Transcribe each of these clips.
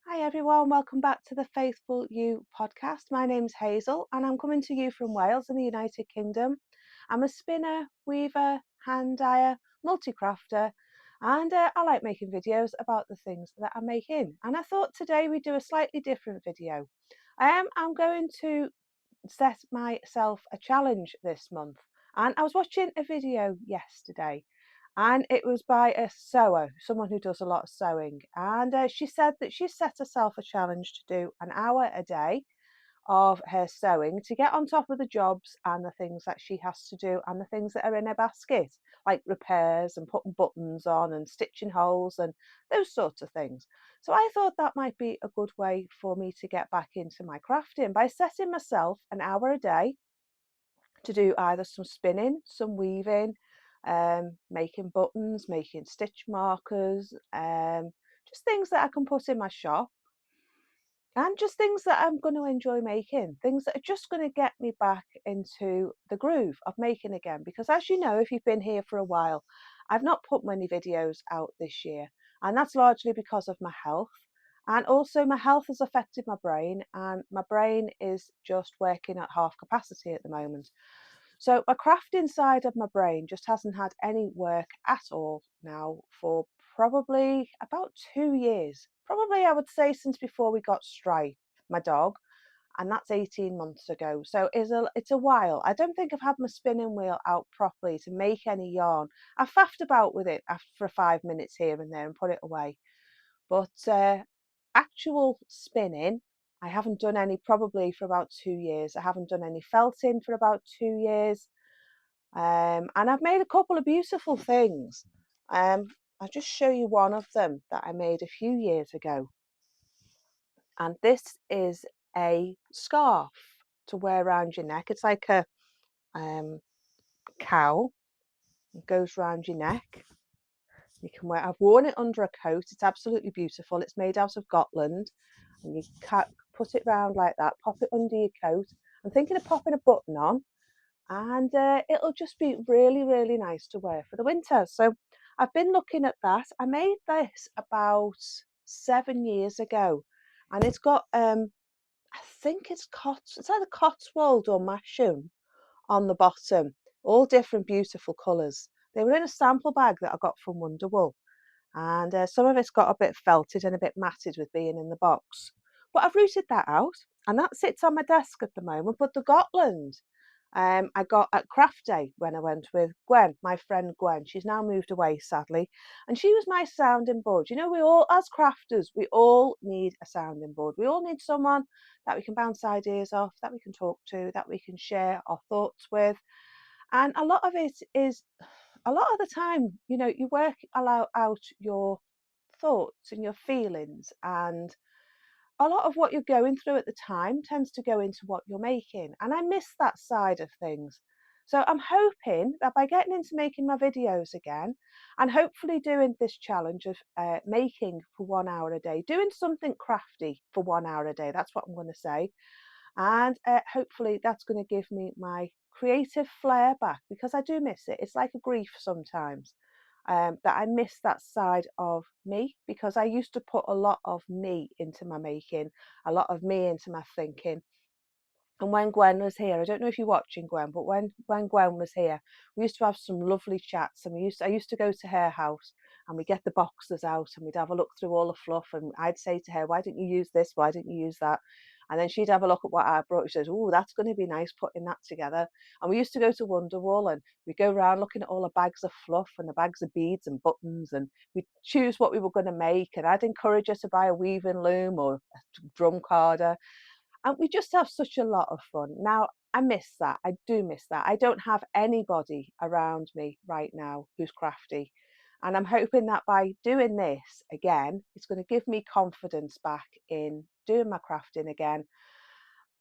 Hi everyone, welcome back to the Faithful Ewe Podcast. My name's Hazel and I'm coming to you from Wales in the United Kingdom. I'm a spinner, weaver, hand dyer, multi-crafter, and I like making videos about the things that I'm making. And I thought today we'd do a slightly different video. I'm going to set myself a challenge this month, and I was watching a video yesterday and it was by a sewer, someone who does a lot of sewing, and she said that she set herself a challenge to do an hour a day of her sewing to get on top of the jobs and the things that she has to do and the things that are in her basket, like repairs and putting buttons on and stitching holes and those sorts of things. So I thought that might be a good way for me to get back into my crafting by setting myself an hour a day to do either some spinning, some weaving, making buttons, making stitch markers, just things that I can put in my shop, and just things that I'm going to enjoy making, things that are just going to get me back into the groove of making again. Because as you know, if you've been here for a while, I've not put many videos out this year, and that's largely because of my health. And also my health has affected my brain, and my brain is just working at half capacity at the moment. So my crafting side of my brain just hasn't had any work at all now for probably about 2 years. Probably I would say since before we got Stripe, my dog, and that's 18 months ago. So it's a while. I don't think I've had my spinning wheel out properly to make any yarn. I've faffed about with it for 5 minutes here and there and put it away. But actual spinning, I haven't done any probably for about 2 years. I haven't done any felting for about 2 years. And I've made a couple of beautiful things. I'll just show you one of them that I made a few years ago. And this is a scarf to wear around your neck. It's like a cowl. It goes around your neck. You can wear. I've worn it under a coat. It's absolutely beautiful. It's made out of Gotland, and you put it round like that. Pop it under your coat. I'm thinking of popping a button on, and it'll just be really, really nice to wear for the winter. So I've been looking at that. I made this about 7 years ago, and it's got I think it's either Cotswold or Masham on the bottom, all different beautiful colours. They were in a sample bag that I got from Wonderwool, and some of it's got a bit felted and a bit matted with being in the box. But I've rooted that out, and that sits on my desk at the moment. But the Gotland, I got at craft day when I went with Gwen, my friend Gwen. She's now moved away, sadly, and she was my sounding board. You know, we all, as crafters, we all need a sounding board. We all need someone that we can bounce ideas off, that we can talk to, that we can share our thoughts with. And a lot of it is, a lot of the time, you know, you work out your thoughts and your feelings, and a lot of what you're going through at the time tends to go into what you're making. And I miss that side of things. So I'm hoping that by getting into making my videos again, and hopefully doing this challenge of making for 1 hour a day, doing something crafty for 1 hour a day, that's what I'm going to say. And hopefully that's going to give me my creative flair back, because I do miss it. It's like a grief sometimes, that I miss that side of me, because I used to put a lot of me into my making, a lot of me into my thinking. And when Gwen was here, I don't know if you're watching, Gwen, but when Gwen was here, we used to have some lovely chats, and I used to go to her house, and we get the boxes out and we'd have a look through all the fluff, and I'd say to her, why didn't you use this? Why didn't you use that? And then she'd have a look at what I brought. She says, oh, that's going to be nice putting that together. And we used to go to Wonderwall, and we'd go around looking at all the bags of fluff and the bags of beads and buttons, and we'd choose what we were going to make. And I'd encourage her to buy a weaving loom or a drum carder, and we just have such a lot of fun. Now, I miss that. I do miss that. I don't have anybody around me right now who's crafty. And I'm hoping that by doing this again, it's going to give me confidence back in doing my crafting again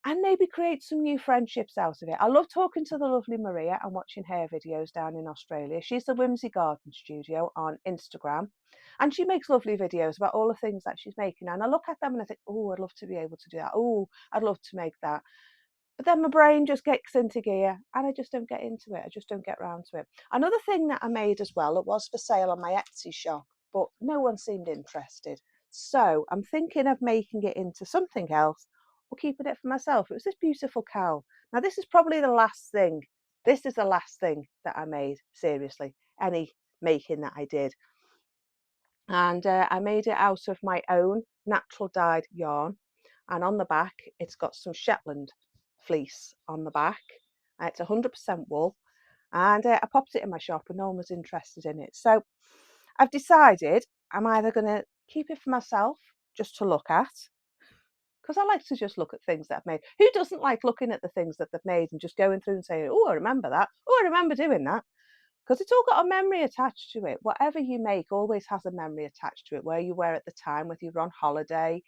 and maybe create some new friendships out of it. I love talking to the lovely Maria and watching her videos down in Australia. She's the Whimsy Garden Studio on Instagram, and she makes lovely videos about all the things that she's making. And I look at them and I think, oh, I'd love to be able to do that. Oh, I'd love to make that. But then my brain just kicks into gear and I just don't get into it. I just don't get round to it. Another thing that I made as well, it was for sale on my Etsy shop, but no one seemed interested. So I'm thinking of making it into something else or keeping it for myself. It was this beautiful cowl. Now, this is probably the last thing. This is the last thing that I made, seriously, any making that I did. And I made it out of my own natural dyed yarn. And on the back, it's got some Shetland fleece on the back. It's 100% wool. And I popped it in my shop and no one was interested in it. So I've decided I'm either going to keep it for myself just to look at, because I like to just look at things that I've made. Who doesn't like looking at the things that they've made and just going through and saying, oh, I remember that. Oh, I remember doing that. Because it's all got a memory attached to it. Whatever you make always has a memory attached to it, where you were at the time, whether you were on holiday,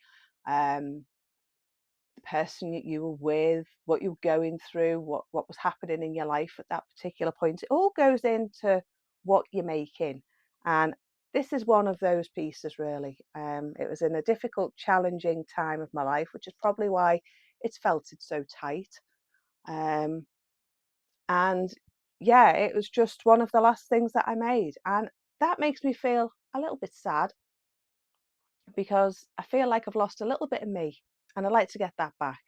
the person that you were with, what you were going through, what was happening in your life at that particular point. It all goes into what you're making. And this is one of those pieces, really. It was in a difficult, challenging time of my life, which is probably why it's felted so tight. Um, and yeah, it was just one of the last things that I made. And that makes me feel a little bit sad because I feel like I've lost a little bit of me and I'd like to get that back.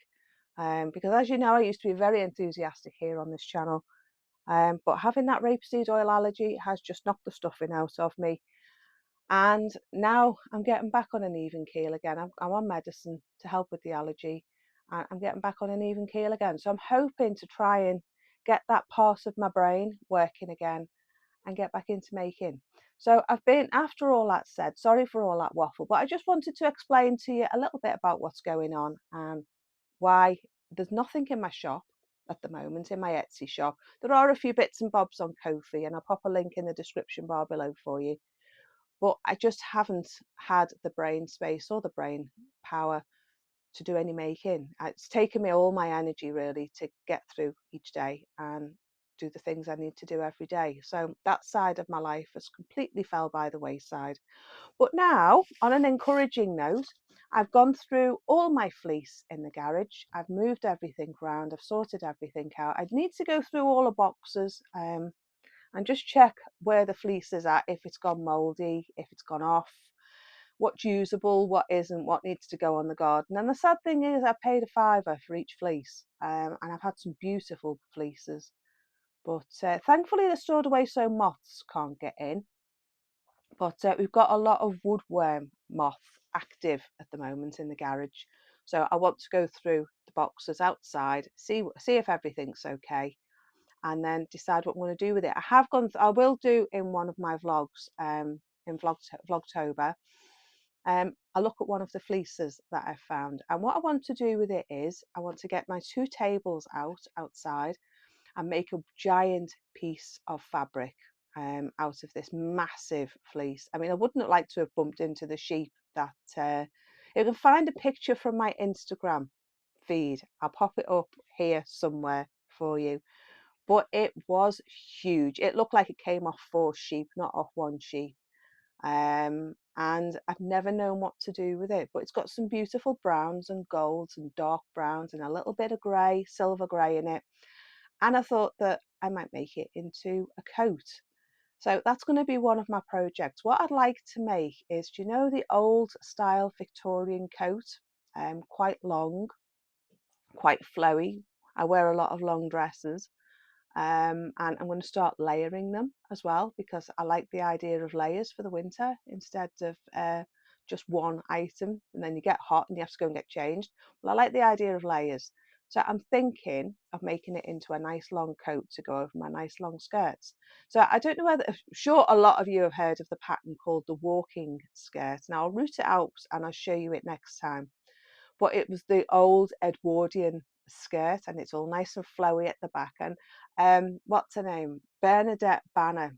Because as you know, I used to be very enthusiastic here on this channel. But having that rapeseed oil allergy has just knocked the stuffing out of me. And now I'm getting back on an even keel again. I'm on medicine to help with the allergy. And I'm getting back on an even keel again. So I'm hoping to try and get that part of my brain working again and get back into making. So I've been, after all that said, sorry for all that waffle, but I just wanted to explain to you a little bit about what's going on and why there's nothing in my shop at the moment, in my Etsy shop. There are a few bits and bobs on Ko-fi, and I'll pop a link in the description bar below for you. But I just haven't had the brain space or the brain power to do any making. It's taken me all my energy really to get through each day and do the things I need to do every day. So that side of my life has completely fell by the wayside. But now, on an encouraging note, I've gone through all my fleece in the garage. I've moved everything around. I've sorted everything out. I need to go through all the boxes and just check where the fleece is at, if it's gone mouldy, if it's gone off, what's usable, what isn't, what needs to go on the garden. And the sad thing is I paid a fiver for each fleece, and I've had some beautiful fleeces. But thankfully they're stored away so moths can't get in. But we've got a lot of woodworm moth active at the moment in the garage. So I want to go through the boxes outside, see if everything's okay, and then decide what I'm going to do with it. I will do in one of my vlogs, in Vlogtober. I look at one of the fleeces that I found, and what I want to do with it is I want to get my 2 tables outside and make a giant piece of fabric out of this massive fleece. I mean, I wouldn't like to have bumped into the sheep that you can find a picture from my Instagram feed. I'll pop it up here somewhere for you. But it was huge. It looked like it came off 4 sheep, not off 1 sheep. And I've never known what to do with it. But it's got some beautiful browns and golds and dark browns and a little bit of grey, silver grey in it. And I thought that I might make it into a coat. So that's going to be one of my projects. What I'd like to make is, do you know the old style Victorian coat? Quite long, quite flowy. I wear a lot of long dresses. And I'm going to start layering them as well, because I like the idea of layers for the winter instead of just one item and then you get hot and you have to go and get changed. Well, I like the idea of layers. So I'm thinking of making it into a nice long coat to go over my nice long skirts. So I don't know whether, sure, a lot of you have heard of the pattern called the walking skirt. Now I'll root it out and I'll show you it next time. But it was the old Edwardian skirt, and it's all nice and flowy at the back. And what's her name? Bernadette Banner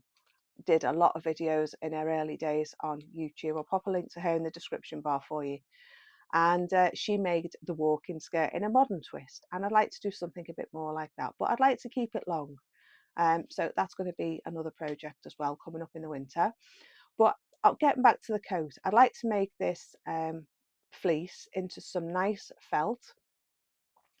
did a lot of videos in her early days on YouTube. I'll pop a link to her in the description bar for you. And she made the walking skirt in a modern twist, and I'd like to do something a bit more like that, but I'd like to keep it long. So that's going to be another project as well coming up in the winter. But getting back to the coat, I'd like to make this fleece into some nice felt,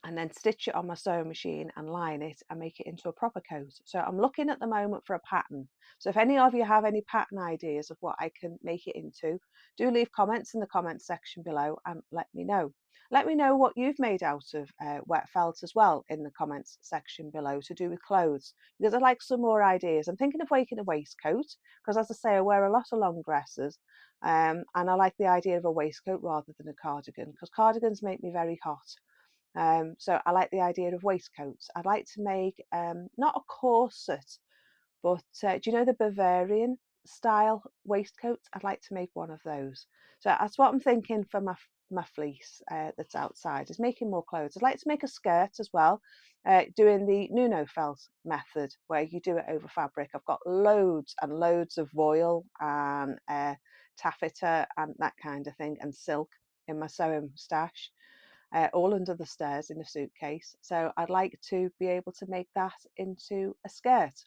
and then stitch it on my sewing machine and line it and make it into a proper coat. So I'm looking at the moment for a pattern. So if any of you have any pattern ideas of what I can make it into, do leave comments in the comments section below and let me know. Let me know what you've made out of wet felt as well in the comments section below to do with clothes, because I'd like some more ideas. I'm thinking of making a waistcoat, because as I say, I wear a lot of long dresses, and I like the idea of a waistcoat rather than a cardigan, because cardigans make me very hot. So I like the idea of waistcoats. I'd like to make not a corset, but do you know the Bavarian style waistcoats? I'd like to make one of those. So that's what I'm thinking for my fleece that's outside, is making more clothes. I'd like to make a skirt as well, doing the Nuno felt method, where you do it over fabric. I've got loads and loads of voile and taffeta and that kind of thing, and silk in my sewing stash. All under the stairs in a suitcase. So I'd like to be able to make that into a skirt.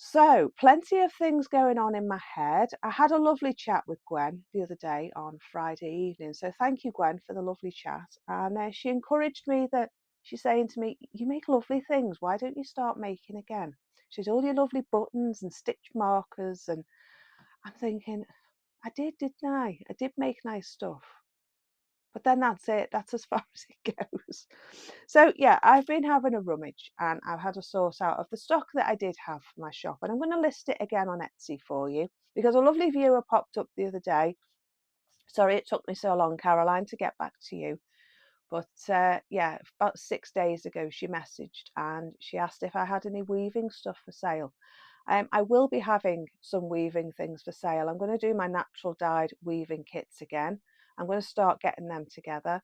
So plenty of things going on in my head. I had a lovely chat with Gwen the other day on Friday evening. So thank you, Gwen, for the lovely chat. And she encouraged me, that she's saying to me, you make lovely things. Why don't you start making again? She said, all your lovely buttons and stitch markers. And I'm thinking, I did, didn't I? I did make nice stuff. But then that's it. That's as far as it goes. So yeah, I've been having a rummage, and I've had a sort out of the stock that I did have for my shop, and I'm going to list it again on Etsy for you, because a lovely viewer popped up the other day. Sorry it took me so long, Caroline, to get back to you. But yeah, about 6 days ago, she messaged and she asked if I had any weaving stuff for sale. I will be having some weaving things for sale. I'm going to do my natural dyed weaving kits again. I'm going to start getting them together.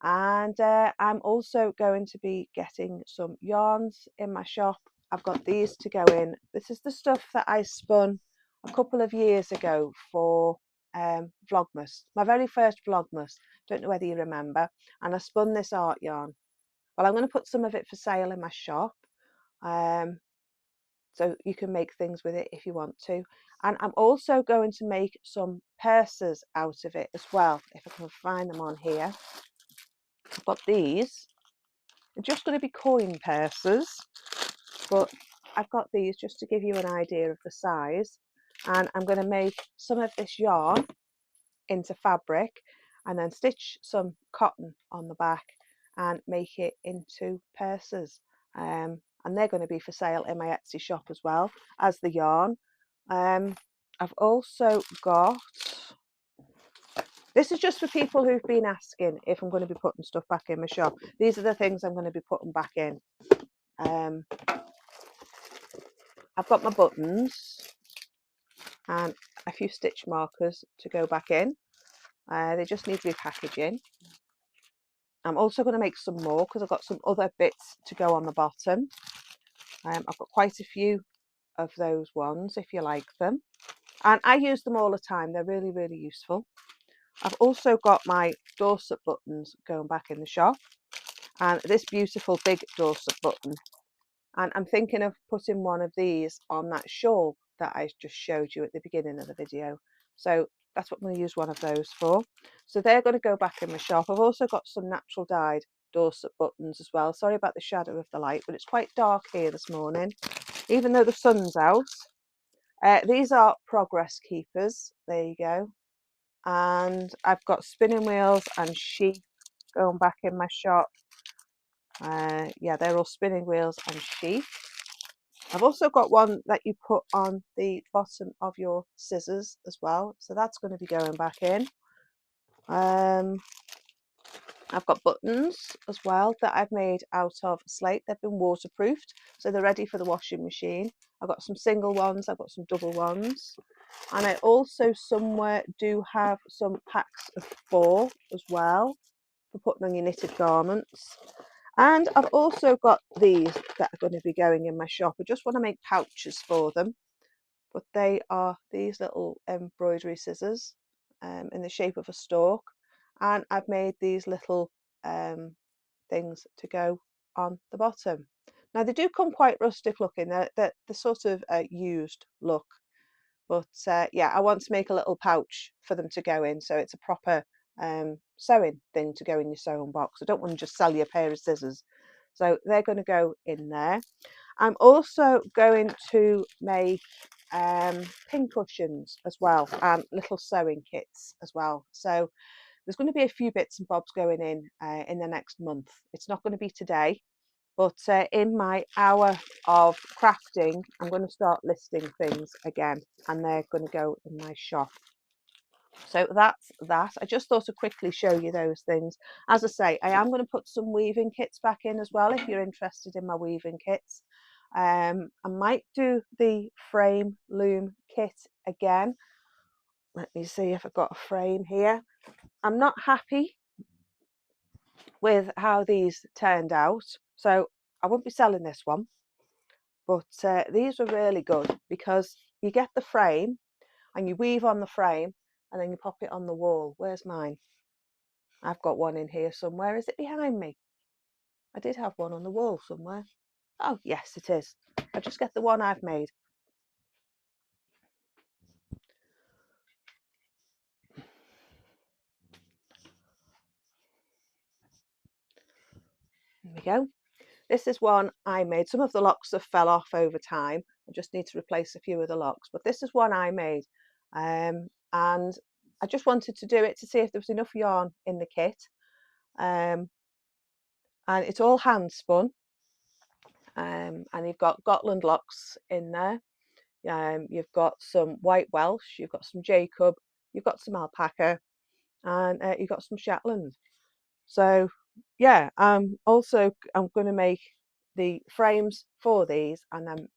And I'm also going to be getting some yarns in my shop. I've got these to go in. This is the stuff that I spun a couple of years ago for Vlogmas, my very first Vlogmas. Don't know whether you remember. And I spun this art yarn. Well, I'm going to put some of it for sale in my shop. So you can make things with it if you want to. And I'm also going to make some purses out of it as well, if I can find them on here. I've got these. They're just going to be coin purses, but I've got these just to give you an idea of the size. And I'm going to make some of this yarn into fabric, and then stitch some cotton on the back and make it into purses. And they're going to be for sale in my Etsy shop as well as the yarn. I've also got, this is just for people who've been asking if I'm going to be putting stuff back in my shop. These are the things I'm going to be putting back in. I've got my buttons and a few stitch markers to go back in. They just need repackaging. I'm also going to make some more, because I've got some other bits to go on the bottom. I've got quite a few of those ones if you like them. And I use them all the time. They're really, really useful. I've also got my Dorset buttons going back in the shop. And this beautiful big Dorset button. And I'm thinking of putting one of these on that shawl that I just showed you at the beginning of the video. So that's what I'm going to use one of those for. So they're going to go back in my shop. I've also got some natural dyed Dorset buttons as well. Sorry about the shadow of the light, but it's quite dark here this morning, even though the sun's out. These are progress keepers. There you go. And I've got spinning wheels and sheath going back in my shop. Yeah, they're all spinning wheels and sheath. I've also got one that you put on the bottom of your scissors as well, so that's going to be going back in. I've got buttons as well that I've made out of slate. They've been waterproofed, so they're ready for the washing machine. I've got some single ones, I've got some double ones, and I also somewhere do have some packs of 4 as well for putting on your knitted garments. And I've also got these that are going to be going in my shop. I just want to make pouches for them, but they are these little embroidery scissors in the shape of a stalk, and I've made these little things to go on the bottom. Now they do come quite rustic looking. They're sort of used look, but yeah, I want to make a little pouch for them to go in, so it's a proper sewing thing to go in your sewing box. I don't want to just sell you a pair of scissors, so they're going to go in there. I'm also going to make pin cushions as well, and little sewing kits as well. So there's going to be a few bits and bobs going in the next month. It's not going to be today, but in my hour of crafting, I'm going to start listing things again, and they're going to go in my shop. So that's that. I just thought to quickly show you those things. As I say, I am going to put some weaving kits back in as well if you're interested in my weaving kits. I might do the frame loom kit again. Let me see if I've got a frame here. I'm not happy with how these turned out, so I won't be selling this one. But these are really good because you get the frame and you weave on the frame and then you pop it on the wall. Where's mine? I've got one in here somewhere. Is it behind me? I did have one on the wall somewhere. Oh, yes, it is. I'll just get the one I've made. There we go. This is one I made. Some of the locks have fell off over time. I just need to replace a few of the locks. But this is one I made. And I just wanted to do it to see if there was enough yarn in the kit. And it's all hand spun. And you've got Gotland locks in there. You've got some white Welsh, you've got some Jacob, you've got some alpaca, and you've got some Shetland. So yeah, I'm going to make the frames for these and then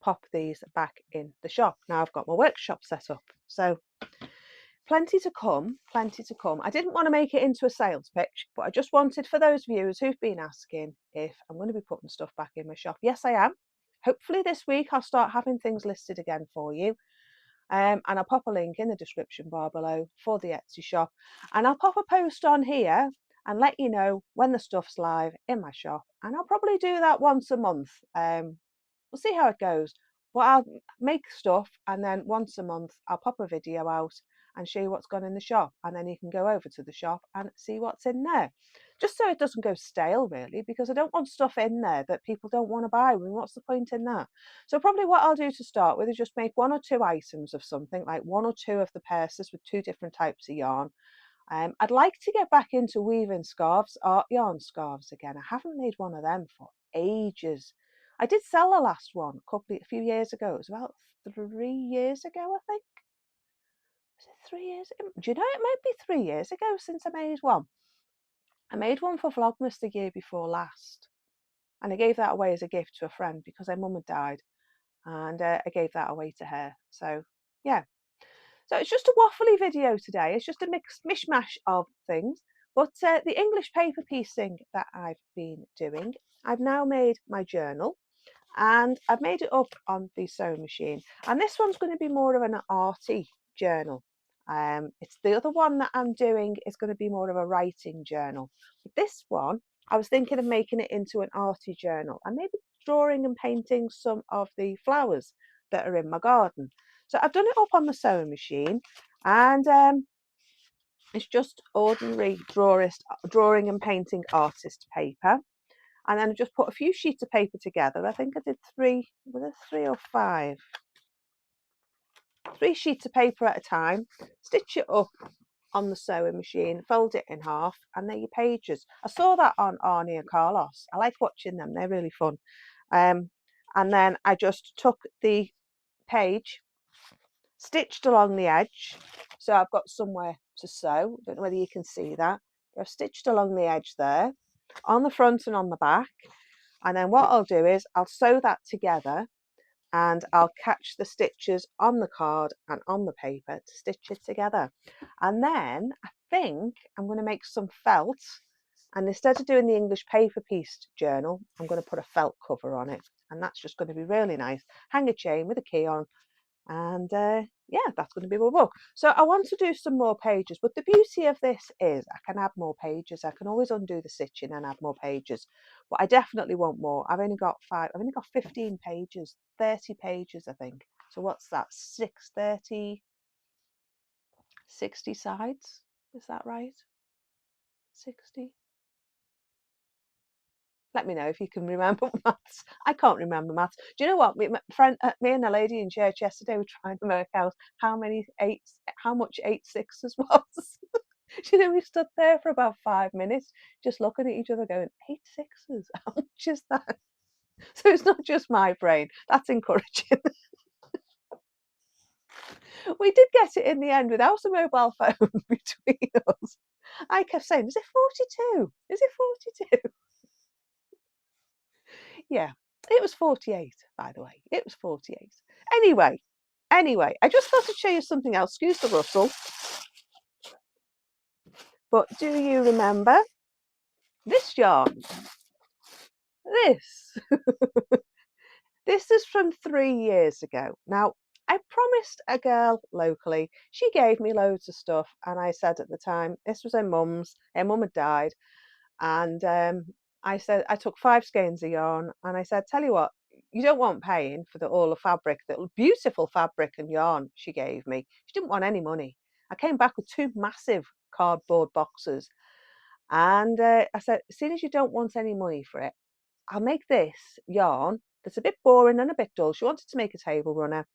pop these back in the shop. Now I've got my workshop set up, so plenty to come, plenty to come. I didn't want to make it into a sales pitch, but I just wanted, for those viewers who've been asking if I'm going to be putting stuff back in my shop, yes I am. Hopefully this week I'll start having things listed again for you. And I'll pop a link in the description bar below for the Etsy shop, and I'll pop a post on here and let you know when the stuff's live in my shop, and I'll probably do that once a month. We'll see how it goes, but I'll make stuff and then once a month I'll pop a video out and show you what's gone in the shop, and then you can go over to the shop and see what's in there, just so it doesn't go stale really, because I don't want stuff in there that people don't want to buy. I mean, what's the point in that? So probably what I'll do to start with is just make one or two items of something, like one or two of the purses with two different types of yarn. I'd like to get back into weaving scarves, art yarn scarves again. I haven't made one of them for ages. I did sell the last one a few years ago. It was about 3 years ago, I think. Was it 3 years? Do you know, it might be 3 years ago since I made one. I made one for Vlogmas the year before last, and I gave that away as a gift to a friend because her mum had died, and I gave that away to her. So yeah, so it's just a waffly video today. It's just a mishmash of things. But the English paper piecing that I've been doing, I've now made my journal, and I've made it up on the sewing machine. And this one's going to be more of an arty journal. It's the other one that I'm doing is going to be more of a writing journal. But this one, I was thinking of making it into an arty journal and maybe drawing and painting some of the flowers that are in my garden. So I've done it up on the sewing machine, and it's just ordinary drawing and painting artist paper. And then I just put a few sheets of paper together. I think I did was it 3 or 5? 3 sheets of paper at a time, stitch it up on the sewing machine, fold it in half, and they're your pages. I saw that on Arnie and Carlos. I like watching them, they're really fun. And then I just took the page, stitched along the edge, so I've got somewhere to sew. Don't know whether you can see that. I've stitched along the edge there, on the front and on the back. And then what I'll do is I'll sew that together, and I'll catch the stitches on the card and on the paper to stitch it together. And then I think I'm going to make some felt And instead of doing the English paper piece journal, I'm going to put a felt cover on it. And that's just going to be really nice. Hang a chain with a key on. And yeah, that's going to be my book. So I want to do some more pages. But the beauty of this is I can add more pages. I can always undo the stitching and add more pages. But I definitely want more. I've only got 15 pages, 30 pages, I think. So what's that? 60 sides. Is that right? 60. Let me know if you can remember maths. I can't remember maths. Do you know what? Me and a lady in church yesterday were trying to work out how much 8 sixes was. You know, we stood there for about 5 minutes just looking at each other going, 8 sixes? How much is that? So it's not just my brain. That's encouraging. We did get it in the end without a mobile phone between us. I kept saying, is it 42? Is it 42? Yeah, it was 48, by the way. It was 48. Anyway, I just thought I'd show you something else. Excuse the rustle. But do you remember this yarn? This. This is from 3 years ago. Now, I promised a girl locally, she gave me loads of stuff. And I said at the time, this was her mum's. Her mum had died. And I said, I took 5 skeins of yarn and I said, tell you what, you don't want paying for all the fabric, the beautiful fabric and yarn she gave me. She didn't want any money. I came back with 2 massive cardboard boxes. And I said, seeing as you don't want any money for it, I'll make this yarn that's a bit boring and a bit dull. She wanted to make a table runner.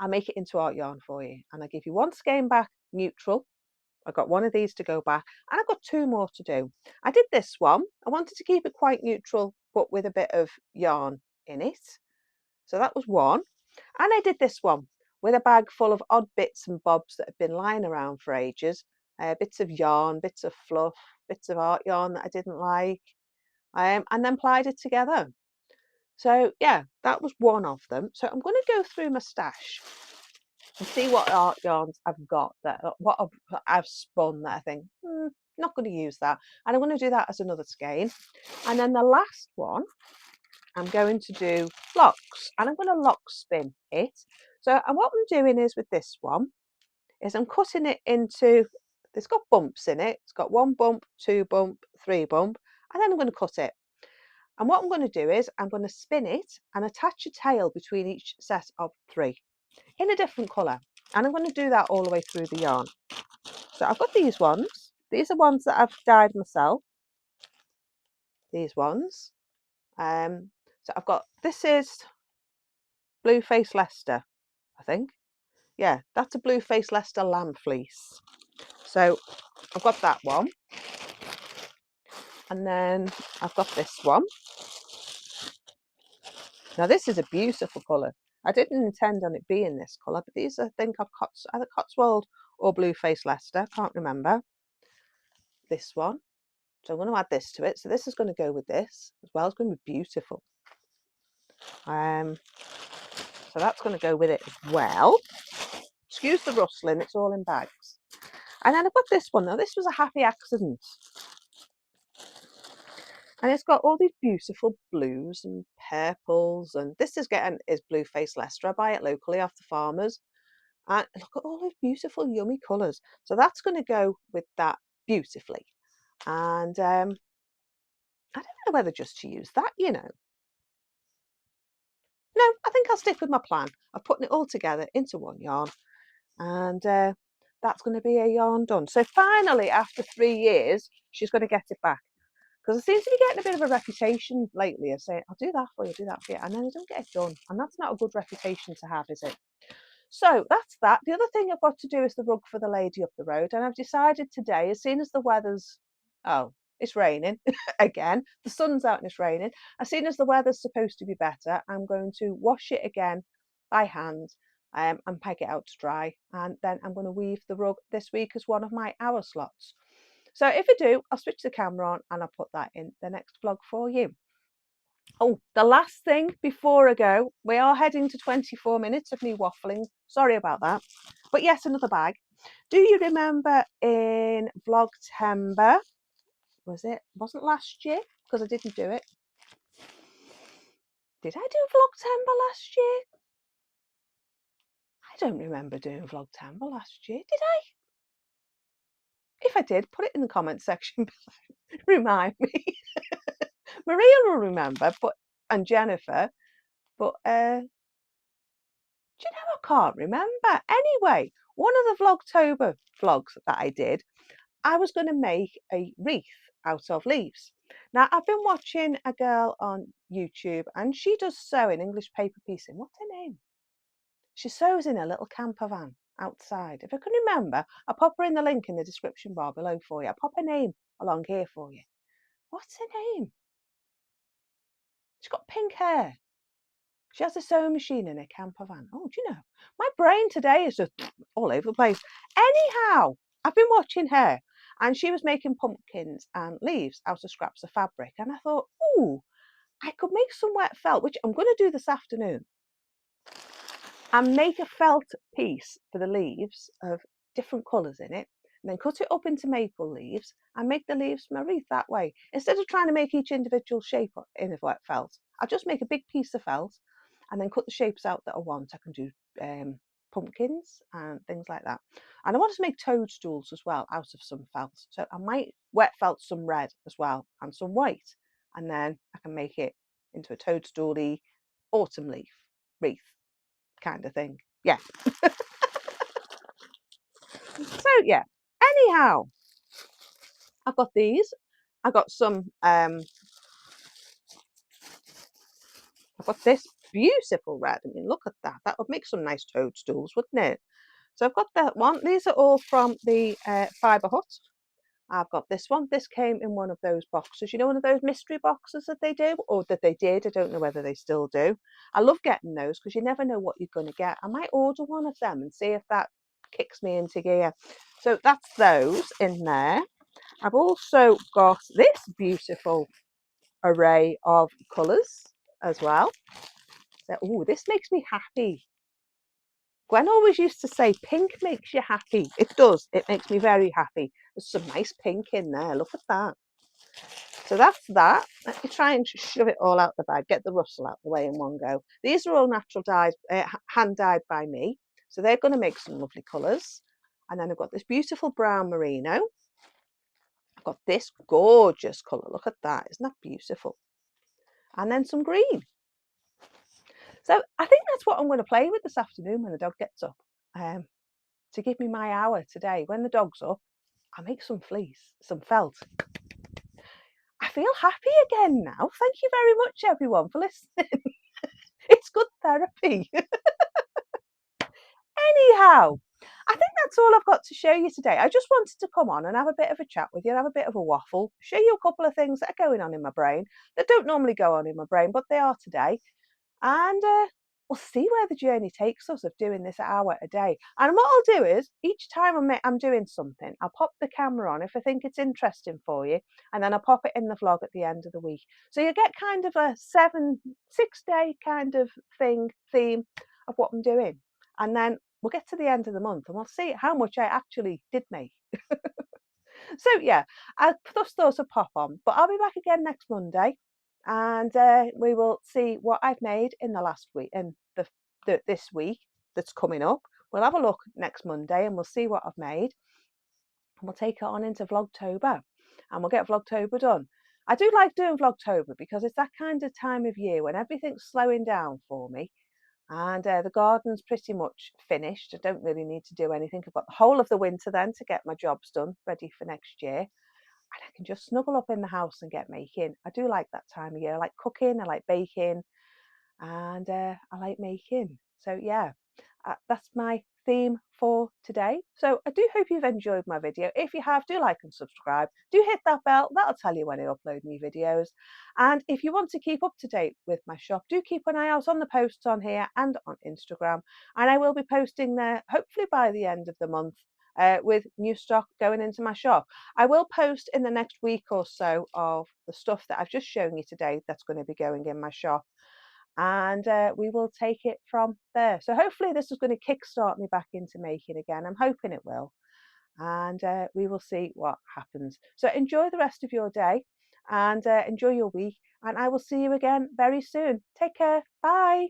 I'll make it into art yarn for you. And I give you 1 skein back neutral. I've got 1 of these to go back and I've got 2 more to do. I did this one. I wanted to keep it quite neutral, but with a bit of yarn in it. So that was 1. And I did this one with a bag full of odd bits and bobs that have been lying around for ages. Bits of yarn, bits of fluff, bits of art yarn that I didn't like, and then plied it together. So yeah, that was 1 of them. So I'm going to go through my stash and see what art yarns I've got, that what I've spun that I think not going to use that, and I'm going to do that as another skein. And then the last one I'm going to do locks, and I'm going to lock spin it. So and what I'm doing is with this one is I'm cutting it into, it's got bumps in it. It's got 1 bump, 2 bump, 3 bump, and then I'm going to cut it. And what I'm going to do is I'm going to spin it and attach a tail between each set of 3 in a different colour. And I'm going to do that all the way through the yarn. So I've got these ones. These are ones that I've dyed myself. These ones. So I've got, this is Blue Face Leicester, I think. Yeah, that's a Blue Face Leicester lamb fleece. So I've got that one. And then I've got this one. Now this is a beautiful colour. I didn't intend on it being this colour, but these I think are either Cotswold or Blue Face Leicester. Can't remember. This one. So I'm going to add this to it. So this is going to go with this as well. It's going to be beautiful. So that's going to go with it as well. Excuse the rustling, it's all in bags. And then I've got this one. Now this was a happy accident. And it's got all these beautiful blues and purples. And this is Blue Face Leicester. I buy it locally off the farmers. And look at all those beautiful, yummy colours. So that's going to go with that beautifully. And I don't know whether just to use that, you know. No, I think I'll stick with my plan of putting it all together into 1 yarn. And that's going to be a yarn done. So finally, after 3 years, she's going to get it back. Because I seem to be getting a bit of a reputation lately of saying, I'll do that for you, do that for you. And then I don't get it done. And that's not a good reputation to have, is it? So that's that. The other thing I've got to do is the rug for the lady up the road. And I've decided today, as soon as the weather's, it's raining again. The sun's out and it's raining. As soon as the weather's supposed to be better, I'm going to wash it again by hand and peg it out to dry. And then I'm going to weave the rug this week as one of my hour slots. So if I do, I'll switch the camera on and I'll put that in the next vlog for you. Oh, the last thing before I go, we are heading to 24 minutes of me waffling. Sorry about that. But yes, another bag. Do you remember in Vlogtember wasn't last year because I didn't do it. Did I do Vlogtember last year? I don't remember doing Vlogtember last year, did I? If I did, put it in the comments section below. Remind me. Maria will remember, and Jennifer, but do you know, I can't remember. Anyway, one of the Vlogtober vlogs that I did, I was going to make a wreath out of leaves. Now, I've been watching a girl on YouTube and she does sew in English paper piecing. What's her name? She sews in a little camper van outside. If I can remember, I'll pop her in the link in the description bar below for you. I'll pop her name along here for you. What's her name? She's got pink hair. She has a sewing machine in her camper van. Oh, do you know? My brain today is just all over the place. Anyhow, I've been watching her and she was making pumpkins and leaves out of scraps of fabric. And I thought, ooh, I could make some wet felt, which I'm going to do this afternoon, and make a felt piece for the leaves of different colours in it, and then cut it up into maple leaves and make the leaves my wreath that way. Instead of trying to make each individual shape in a wet felt, I'll just make a big piece of felt and then cut the shapes out that I want. I can do pumpkins and things like that. And I want to make toadstools as well out of some felt. So I might wet felt some red as well and some white. And then I can make it into a toadstooly autumn leaf wreath kind of thing. Yeah. So yeah. Anyhow, I've got these. I got some I've got this beautiful red. I mean, look at that. That would make some nice toadstools, wouldn't it? So I've got that one. These are all from the Fibre Hut. I've got this one. This came in one of those boxes. You know, one of those mystery boxes that they do, or that they did. I don't know whether they still do. I love getting those because you never know what you're going to get. I might order one of them and see if that kicks me into gear. So that's those in there. I've also got this beautiful array of colours as well. So, oh, this makes me happy. Gwen always used to say pink makes you happy. It does. It makes me very happy. There's some nice pink in there. Look at that. So that's that. Let me try and shove it all out the bag, get the rustle out the way in one go. These are all natural dyed, hand dyed by me. So they're going to make some lovely colours. And then I've got this beautiful brown merino. I've got this gorgeous colour. Look at that. Isn't that beautiful? And then some green. So I think that's what I'm going to play with this afternoon when the dog gets up. To give me my hour today. When the dog's up, I make some fleece, some felt. I feel happy again now. Thank you very much, everyone, for listening. It's good therapy. Anyhow, I think that's all I've got to show you today. I just wanted to come on and have a bit of a chat with you, and have a bit of a waffle, show you a couple of things that are going on in my brain that don't normally go on in my brain, but they are today. And we'll see where the journey takes us of doing this hour a day. And what I'll do is, each time I'm doing something, I'll pop the camera on if I think it's interesting for you, and then I'll pop it in the vlog at the end of the week. So you get kind of a 6-day kind of theme of what I'm doing. And then we'll get to the end of the month and we'll see how much I actually did make. So yeah, I'll just those a pop on, but I'll be back again next Monday, and we will see what I've made in the last week and this week that's coming up. We'll have a look next Monday and we'll see what I've made, and we'll take it on into Vlogtober, and we'll get Vlogtober done. I do like doing Vlogtober because it's that kind of time of year when everything's slowing down for me. And the garden's pretty much finished. I don't really need to do anything. I've got the whole of the winter then to get my jobs done, ready for next year. And I can just snuggle up in the house and get making. I do like that time of year. I like cooking, I like baking, and I like making. So yeah, that's my theme for today. So I do hope you've enjoyed my video. If you have, do like and subscribe. Do hit that bell. That'll tell you when I upload new videos. And if you want to keep up to date with my shop, do keep an eye out on the posts on here and on Instagram. And I will be posting there hopefully by the end of the month with new stock going into my shop. I will post in the next week or so of the stuff that I've just shown you today that's going to be going in my shop, and we will take it from there. So hopefully this is going to kickstart me back into making again. I'm hoping it will. and we will see what happens. So enjoy the rest of your day and enjoy your week, and I will see you again very soon. Take care. Bye.